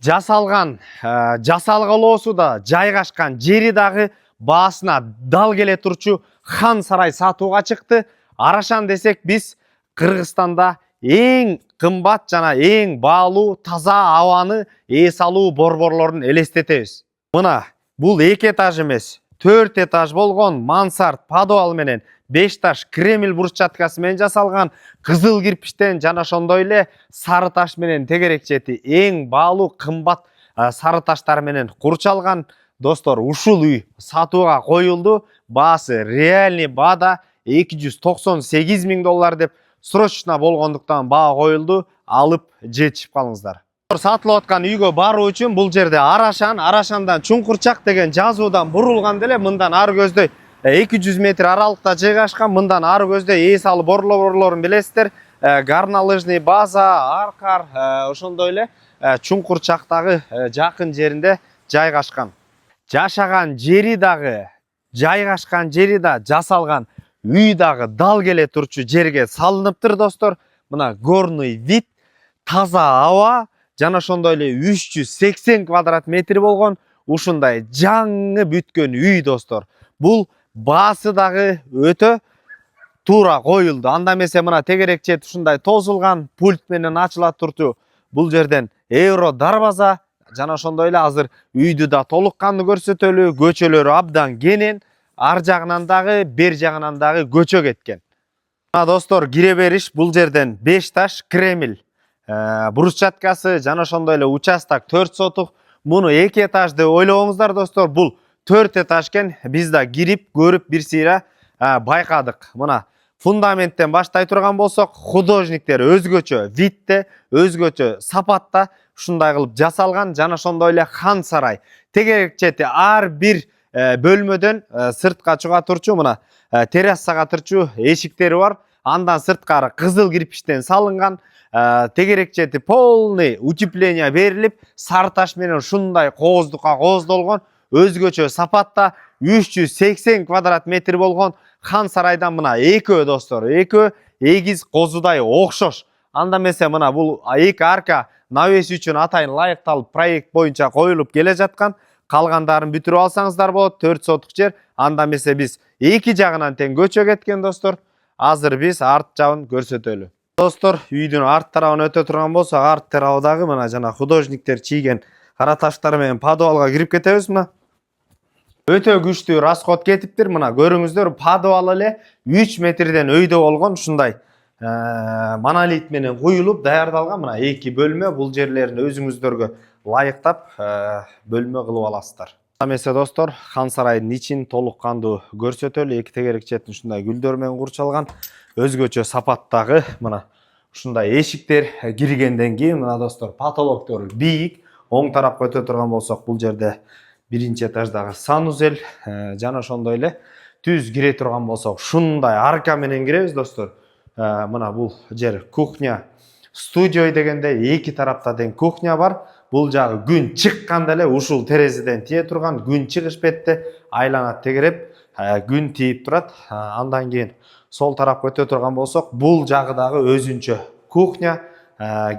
жасалгалоосуда жайгашкан жери дагы баасына дал келе турчу хан сарай сатууга чыкты. Арашан десек биз Кыргызстанда эң кымбат жана эң баалуу таза абаны эс алуу борборлорун элестетебиз. Мына бул 2 этаж эмес, 4 этаж болгон мансард подвал менен 5 таш Кремль брусчаткасы менен жасалган кызыл кирпичтен жана ошондой эле сары таш менен тегерек чети эң баалуу кымбат сары таштар менен курчалган. Достор, ушул үй сатууга коюлду. Баасы реальный баада $298.000 деп срочно болгондуктан баа коюлду. Алып жетишип калыңыздар. Сатылып аткан үйгө баруу үчүн бул жерде Арашандан Чуңкурчак деген жазуудан бурулган деле мындан ары көздөй 200 метр аралыкта жайгашкан. Мындан ары көздөй эс алуу борборлорун билесиздер. Горнолыжный база, Аркар, ошондой эле Чуңкурчактагы жакын жеринде жайгашкан. Жашаган жери дагы, жайгашкан жери да, жасалган үй дагы дал келе турчу жерге салыныптыр, достор. Мына горный вид, таза аба, жана ошондой эле 380 квадрат метр болгон ушундай жаңы бүткөн үй, достор. Бул баасы дагы өтө туура коюлду. Анда эмесе мына тегерек чет ушундай тосулган, пульт менен ачыла турчу. Бул жерден евро дарбаза, жана ошондой эле азыр үйдү да толук кандуу көрсөтөлү, көчөлөрү абдан кенен, ар жагынан дагы, бер жагынан дагы көчө кеткен. Мына достор, кире бериш бул жерден 5 таш Кремль брусчаткасы, жана ошондой эле участок 4 сотук. Муну 2 этаж деп ойлобоңуздар, достор. Бул 4 этаж экен. Биз да кирип, көрүп бир сыйра байкадык. Мына фундаменттен баштай турган болсок, художниктер өзгөчө видте, өзгөчө сапатта ушундай кылып жасалган. Жана ошондой эле хан сарай. Тегерек чети ар бир бөлмөдөн сыртка чыга турчу, мына террасага турчу эшиктери бар. Андан сырткары кызыл кирпичтен салынган. Тегерек чети полный утепление берилип, сары таш менен ушундай кооздукка кооздолгон, өзгөчө сапатта 380 квадрат метр болгон хан сарайдан мына экөө, достор, экөө эгиз козудай окшош. Анда эмесе мына бул эки арка навес үчүн атайын лайыкталып проект боюнча коюлуп келе жаткан. Калгандарын бүтүрүп алсаңыздар болот, 4 сотук жер. Анда эмесе биз эки жагынан тең көчө кеткен, достор. Азыр биз арт жагын көрсөтөлү. Достор, үйдүн арт тарабын өтө турган болсок, арт тарабыдагы мына жана художниктер чийген кара таштар менен подвалга кирип кетебиз. Мына өтө күчтүү расход кетиптир. Мына көрүңүздөр, подвал эле 3 метрден өйдө болгон ушундай монолит менен куюлуп даярдалган. Мына 2 бөлмө, бул жерлерин өзүңүздөргө лайыктап бөлмө кылып аласыздар. Эмесе, достор, хан сарайдын ичин толук кандуу көрсөтөлү. Эки тегерек четин ушундай гүлдөр менен курчалган. Өзгөчө сапаттагы мына ушундай эшиктер киргенден кийин мына, достор, потолоктор бийик. Оң тарапка өтө турган болсок, бул жерде биринчи этаждагы санузел, жана ошондой эле түз кире турган болсок, ушундай арка менен киребиз, достор. Мына бул жер кухня, студия дегенде эки тарапта тең кухня бар. Бул жагы күн чыкканда эле ушул терезеден тие турган, күн чыгыш бетте айланат тегереп, күн тийип турат. Андан кийин сол тарапка өтө турган болсок, бул жагы дагы өзүнчө кухня,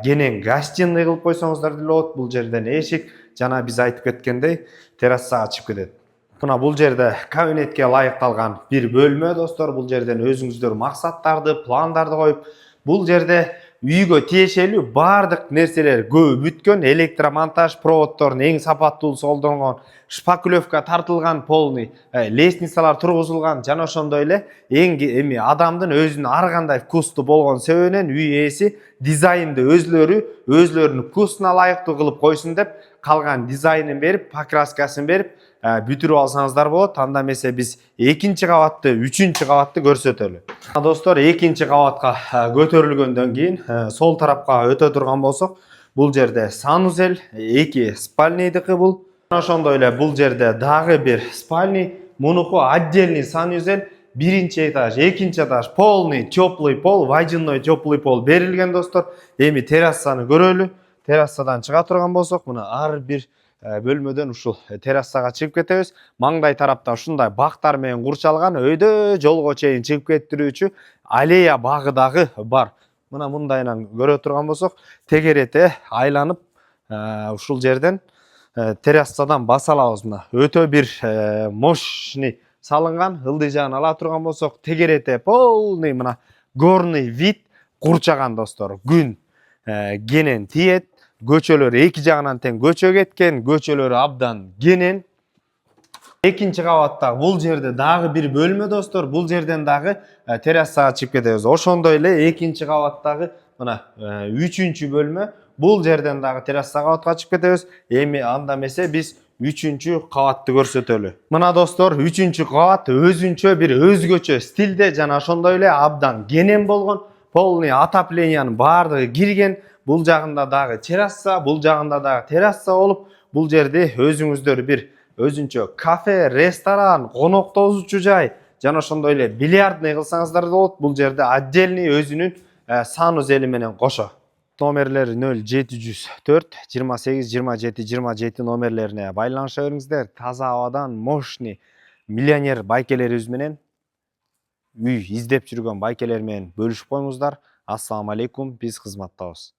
кенен гостиный кылып койсоңуздар деле болот. Бул жерден эшик, жана биз айтып кеткендей террасага чыгып кетет. Мына бул жерде кабинетке лайыкталган бир бөлмө, достор. Бул жерден өзүңүздөр максаттарды, пландарды коюп, бул жерде үйгө тиешелүү бардык нерселер көбү бүткөн. Электромонтаж проводдордун эң сапаттуулуусу колдонгон, шпаклевка тартылган, полный лестницалар тургузулган, жана ошондой эле эми адамдын өзүнүн ар кандай вкустуу болгон себебинен үй ээси дизайнды өзлөрүнүн вкусуна лайыктуу кылып койсун деп калган дизайнын берип, покраскасын берип бүтүрүп алсаңыздар болот. Анда эмесе биз экинчи кабатты, үчүнчү кабатты көрсөтөлү. Достор, экинчи кабатка көтөрүлгөндөн кийин сол тарапка өтө турган болсок, бул жерде санузел, 2 спальныйдыкы бул. Ошондой эле бул жерде дагы бир спальный, мунуку отдельный санузел, биринчи этаж, экинчи этаж, полный теплый пол, водяной теплый пол берилген, достор. Эми террасаны көрөлү. Террасадан чыга турган болсок, мына ар бир бөлмөдөн ушул террасага чыгып кетебиз. Маңдай тарапта ушундай бактар менен курчалган, өйдө жолго чейин чыгып кеттирүүчү аллея багы дагы бар. Мына мындайынан көрө турган болсок, тегерете айланып ушул жерден террасадан баса алабыз. Мына өтө бир мощный салынган, ылдый жагын ала турган болсок, тегерете полный мына горный вид курчаган достор. Күн кенен тиет, көчөлөр эки жагынан тең көчө кеткен, көчөлөр абдан кенен. Экинчи кабаттагы бул жерде дагы бир бөлмө достор. Бул жерден дагы террасага чыгып кетебиз. Ошондой эле экинчи кабаттагы мына үчүнчү бөлмө. Бул жерден дагы терраса кабатка чыгып кетебиз. Эми анда эмесе биз үчүнчү кабатты көрсөтөлү. Мына достор, үчүнчү кабат өзүнчө бир өзгөчө стилде жана ошондой эле абдан кенен болгон. Полный отоплениянын баардыгы кирген. Бул жагында дагы терраса, бул жагында дагы терраса болуп, бул жерде өзүңүздөр бир өзүнчө кафе, ресторан, коноктоозучу жай жана ошондой эле бильярдный кылсаңыздар да болот. Бул жерде отдельный өзүнүн санузели менен кошо. Номерлери 0704 28 27 27 номерлерине байланыша бериңиздер. Таза абадан мощный миллионер байкелерибиз менен үй издеп жүргөн байкелер менен бөлүшүп коюңуздар. Ассаламу алейкум, биз кызматтабыз.